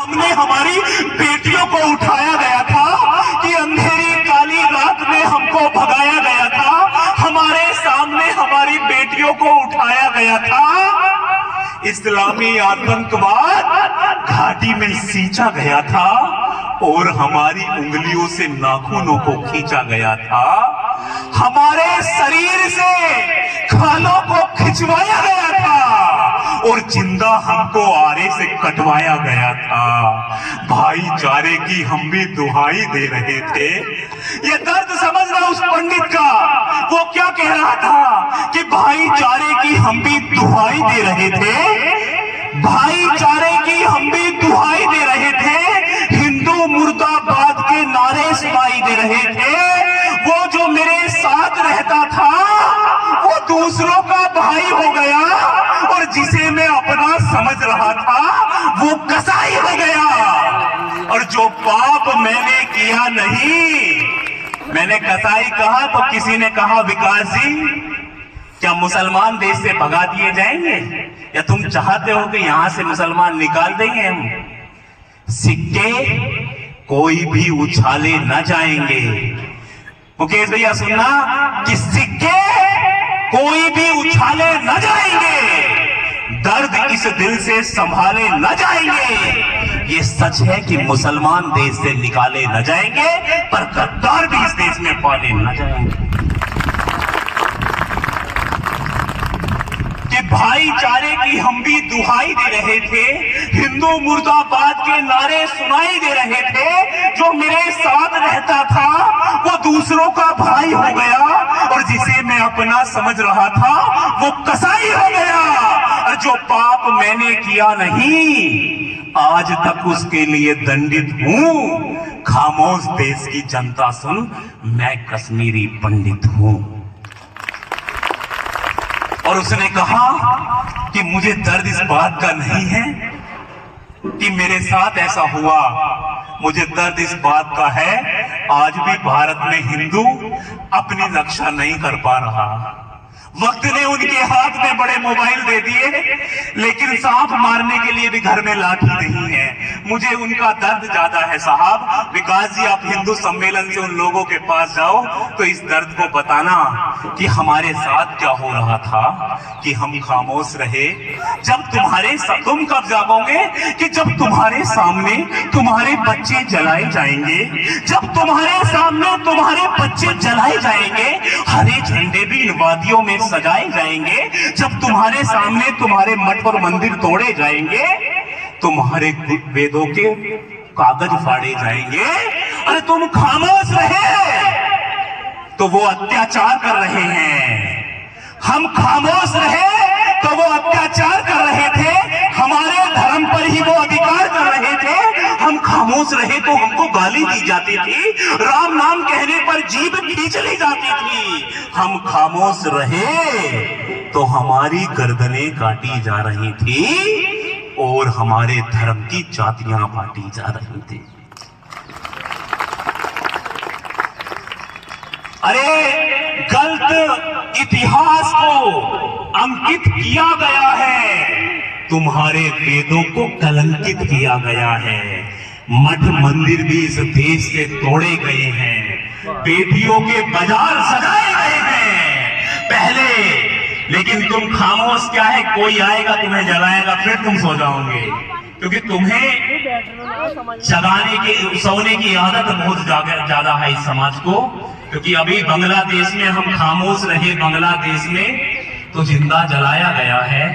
हमने हमारी बेटियों को उठाया गया था कि अंधेरी काली रात में हमको भगाया गया था। हमारे सामने हमारी बेटियों को उठाया गया था। इस्लामी आतंकवाद घाटी में सींचा गया था और हमारी उंगलियों से नाखूनों को खींचा गया था। हमारे शरीर से खालों को खिंचवाया गया था और जिंदा हमको आरे से कटवाया गया था। भाईचारे की हम भी दुहाई दे रहे थे। ये दर्द समझना उस पंडित का, वो क्या कह रहा था कि भाईचारे की हम भी दुहाई दे रहे थे। भाईचारे की हम भी दुहाई दे रहे थे। हिंदू मुर्दाबाद के नारे सुनाई दे रहे थे। वो जो मेरे साथ रहता था वो दूसरों का भाई हो गया और जिसे मैं अपना समझ रहा था वो कसाई हो गया। और जो पाप मैंने किया नहीं, मैंने कसाई कहा तो किसी ने कहा विकास जी क्या मुसलमान देश से भगा दिए जाएंगे या तुम चाहते हो कि यहां से मुसलमान निकाल देंगे हम? सिक्के कोई भी उछाले न जाएंगे। मुकेश भैया सुनना कि सिक्के कोई भी उछाले न जाएंगे, दर्द इस दिल से संभाले न जाएंगे। ये सच है कि मुसलमान देश से निकाले न जाएंगे पर गद्दार भी इस देश में पाले न जाएंगे। कि भाईचारे की हम भी दुहाई दे रहे थे, हिंदू मुर्दाबाद के नारे सुनाई दे रहे थे। जो मेरे साथ रहता था वो दूसरों का भाई हो गया और जिसे मैं अपना समझ रहा था वो कसाई हो गया। और जो पाप मैंने किया नहीं आज तक उसके लिए दंडित हूं। खामोश देश की जनता सुन, मैं कश्मीरी पंडित हूं। और उसने कहा कि मुझे दर्द इस बात का नहीं है कि मेरे साथ ऐसा हुआ, मुझे दर्द इस बात का है आज भी भारत में हिंदू अपनी रक्षा नहीं कर पा रहा। वक्त ने उनके हाथ में बड़े मोबाइल दे दिए लेकिन सांप मारने के लिए भी घर में लाठी नहीं है। मुझे उनका दर्द ज्यादा है साहब। विकास जी आप हिंदू सम्मेलन से उन लोगों के पास जाओ तो इस दर्द को बताना कि हमारे साथ क्या हो रहा था कि हम खामोश रहे। जब तुम कब जागोगे कि जब तुम्हारे सामने तुम्हारे बच्चे जलाए जाएंगे, जब तुम्हारे सामने तुम्हारे बच्चे जलाए जाएंगे, हरे झंडे भी इन वादियों में सजाए जाएंगे, जब तुम्हारे सामने तुम्हारे मठ और मंदिर तोड़े जाएंगे, तुम्हारे वेदों के कागज फाड़े जाएंगे, अरे तुम खामोश रहे तो वो अत्याचार कर रहे हैं। हम खामोश रहे तो वो अत्याचार कर रहे थे, हमारे धर्म पर ही वो अधिकार कर रहे थे। हम खामोश रहे तो हमको गाली दी जाती थी, राम नाम कहने पर जीभ खींच ली जाती थी। हम खामोश रहे तो हमारी गर्दनें काटी जा रही थी और हमारे धर्म की जातियां बांटी जा रही थी। अरे गलत इतिहास को अंकित किया गया है, तुम्हारे वेदों को कलंकित किया गया है। मठ मंदिर भी इस देश से तोड़े गए हैं, बेटियों के बाजार सजाए गए हैं पहले। लेकिन तुम खामोश क्या है, कोई आएगा तुम्हें जलाएगा फिर तुम सो जाओगे, क्योंकि तुम्हें जगाने की सोने की आदत बहुत ज्यादा है इस समाज को। क्योंकि अभी बांग्लादेश में हम खामोश रहे, बांग्लादेश में तो जिंदा जलाया गया है।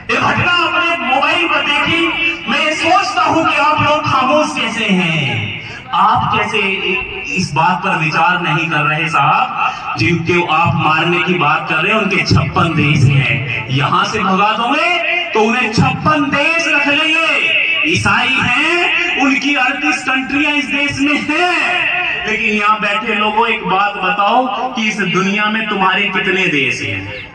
ये घटना अपने मोबाइल पर देखी, मैं सोचता हूं कि आप लोग खामोश कैसे हैं, आप कैसे इस बात पर विचार नहीं कर रहे साहब। जिनके आप मारने की बात कर रहे हैं उनके 56 देश हैं, यहां से भगा दोगे तो उन्हें 56 देश रख लेंगे। ईसाई हैं, उनकी 38 कंट्रियां इस देश में हैं। लेकिन यहाँ बैठे लोगों एक बात बताओ कि इस दुनिया में तुम्हारे कितने देश हैं?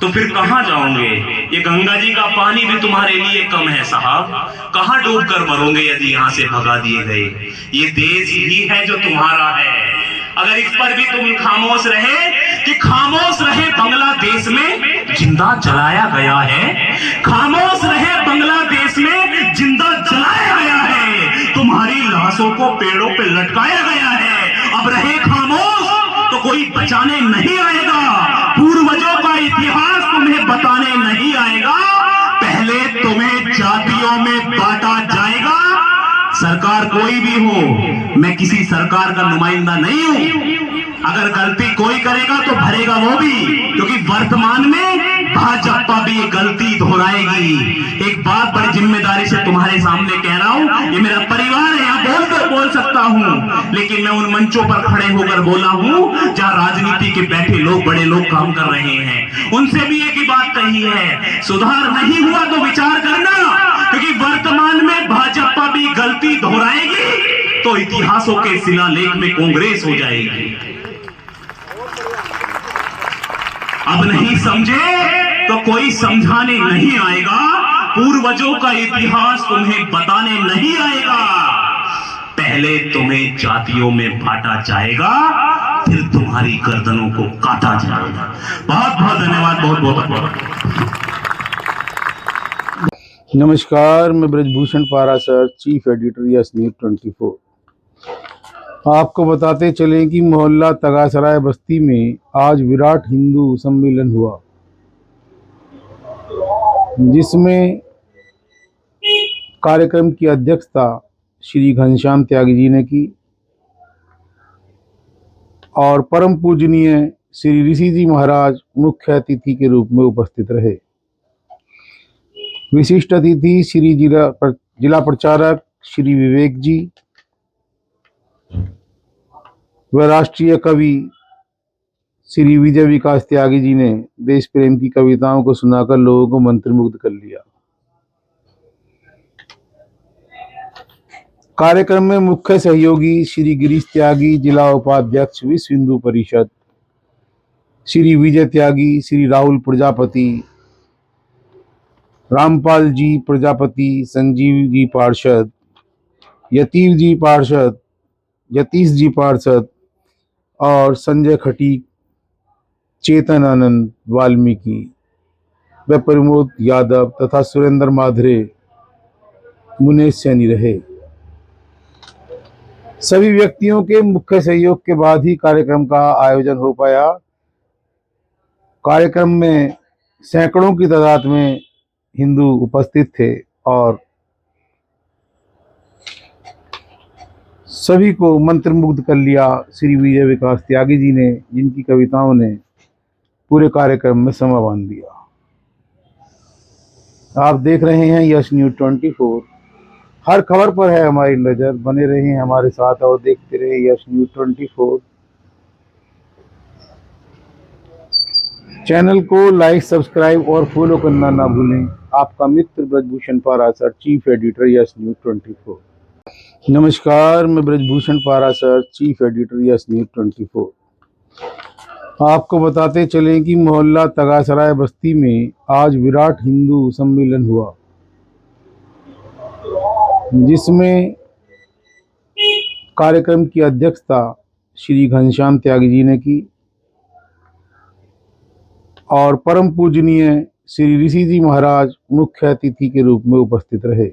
तो फिर कहां जाओगे? ये गंगा जी का पानी भी तुम्हारे लिए कम है साहब, कहां डूब कर मरोगे यदि यहां से भगा दिए गए? ये देश ही है जो तुम्हारा है। अगर इस पर भी तुम खामोश रहे कि खामोश रहे बांग्लादेश में जिंदा जलाया गया है, खामोश रहे बांग्लादेश में जिंदा इतिहासों को पेड़ों पे लटकाया गया है। अब रहे खामोश तो कोई बचाने नहीं आएगा। पूर्वजों का इतिहास तुम्हें बताने नहीं आएगा। पहले तुम्हें जातियों में बांटा जाएगा। सरकार कोई भी हो, मैं किसी सरकार का नुमाइंदा नहीं हूं। अगर गलती कोई करेगा तो भरेगा वो भी, क्योंकि वर्तमान में भाजपा भी ये गलती दोहराएगी। एक बात बड़ी जिम्मेदारी से तुम्हारे सामने कह रहा हूं, ये मेरा परिवार है, यहां बोलकर बोल सकता हूं, लेकिन मैं उन मंचों पर खड़े होकर बोला हूं जहां राजनीति के बैठे लोग, बड़े लोग काम कर रहे हैं। उनसे भी एक ही बात कही है, सुधार नहीं हुआ तो विचार करना, क्योंकि वर्तमान में भाजपा भी गलती दोहराएगी तो इतिहासों के शिलालेख में कांग्रेस हो जाएगी। अब नहीं समझे तो कोई समझाने नहीं आएगा। पूर्वजों का इतिहास तुम्हें बताने नहीं आएगा। पहले तुम्हें जातियों में बांटा जाएगा, फिर तुम्हारी गर्दनों को काटा जाएगा। बहुत बहुत धन्यवाद, बहुत बहुत धन्यवाद। नमस्कार, मैं ब्रजभूषण पारा sir, chief editor yes news 24। आपको बताते चलें कि मोहल्ला तगासराय बस्ती में आज विराट हिंदू सम्मेलन हुआ, जिसमें कार्यक्रम की अध्यक्षता श्री घनश्याम त्यागी जी ने की और परम पूजनीय श्री ऋषि जी महाराज मुख्य अतिथि के रूप में उपस्थित रहे। विशिष्ट अतिथि श्री जिला प्रचारक श्री विवेक जी व राष्ट्रीय कवि श्री विजय विकास त्यागी जी ने देश प्रेम की कविताओं को सुनाकर लोगों को मंत्रमुग्ध कर लिया। कार्यक्रम में मुख्य सहयोगी श्री गिरीश त्यागी, जिला उपाध्यक्ष विश्व हिंदू परिषद, श्री विजय त्यागी, श्री राहुल प्रजापति, रामपाल जी प्रजापति, संजीव जी पार्षद, यतीश जी पार्षद और संजय खटीक, चेतन आनंद वाल्मीकि व प्रमोद यादव तथा सुरेंद्र माधरे मुनेश सैनी रहे। सभी व्यक्तियों के मुख्य सहयोग के बाद ही कार्यक्रम का आयोजन हो पाया। कार्यक्रम में सैकड़ों की तादाद में हिंदू उपस्थित थे और सभी को मंत्रमुग्ध कर लिया श्री विजय विकास त्यागी जी ने, जिनकी कविताओं ने पूरे कार्यक्रम में समा बांध दिया। आप देख रहे हैं यस न्यूज 24। हर खबर पर है हमारी नजर। बने रहें हमारे साथ और देखते रहे यस न्यूज 24। चैनल को लाइक, सब्सक्राइब और फॉलो करना ना भूलें। आपका मित्र ब्रजभूषण पारा sir, chief editor yes news 24। नमस्कार, मैं ब्रजभूषण पारा sir, chief editor yes news 24। आपको बताते चलें कि मोहल्ला तगासराय बस्ती में आज विराट हिंदू सम्मेलन हुआ, जिसमें कार्यक्रम की अध्यक्षता श्री घनश्याम त्यागी जी ने की और परम पूजनीय श्री ऋषि जी महाराज मुख्य अतिथि के रूप में उपस्थित रहे।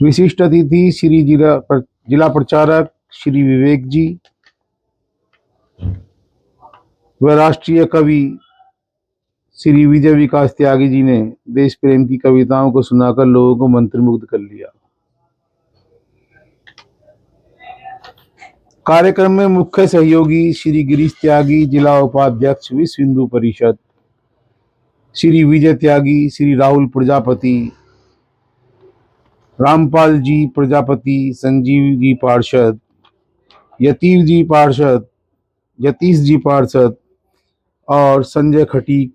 विशिष्ट अतिथि श्री जिला प्रचारक श्री विवेक जी व राष्ट्रीय कवि श्री विजय विकास त्यागी जी ने देश प्रेम की कविताओं को सुनाकर लोगों को मंत्रमुग्ध कर लिया। कार्यक्रम में मुख्य सहयोगी श्री गिरीश त्यागी, जिला उपाध्यक्ष विश्व हिंदू परिषद, श्री विजय त्यागी, श्री राहुल प्रजापति, रामपाल जी प्रजापति, संजीव जी पार्षद, यतीश जी पार्षद और संजय खटीक,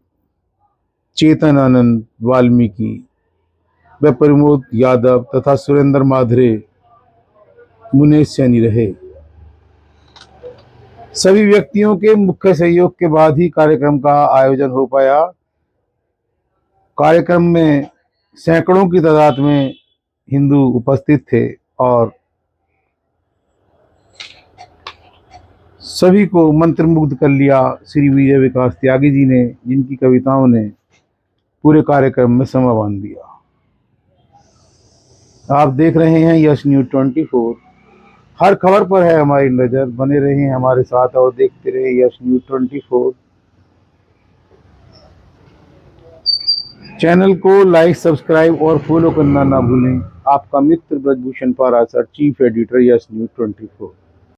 चेतन आनंद वाल्मीकि व प्रमोद यादव तथा सुरेंद्र माधरे मुनेश सैनी रहे। सभी व्यक्तियों के मुख्य सहयोग के बाद ही कार्यक्रम का आयोजन हो पाया। कार्यक्रम में सैकड़ों की तादाद में हिंदू उपस्थित थे और सभी को मंत्रमुग्ध कर लिया श्री विजय विकास त्यागी जी ने, जिनकी कविताओं ने पूरे कार्यक्रम में समा बांध दिया। आप देख रहे हैं यस न्यूज 24। हर खबर पर है हमारी नजर। बने रहे हमारे साथ और देखते रहे यस न्यूज 24। चैनल को लाइक, सब्सक्राइब और फॉलो करना ना भूलें। आपका मित्र Brajbhushan Parashar, chief editor yes news 24।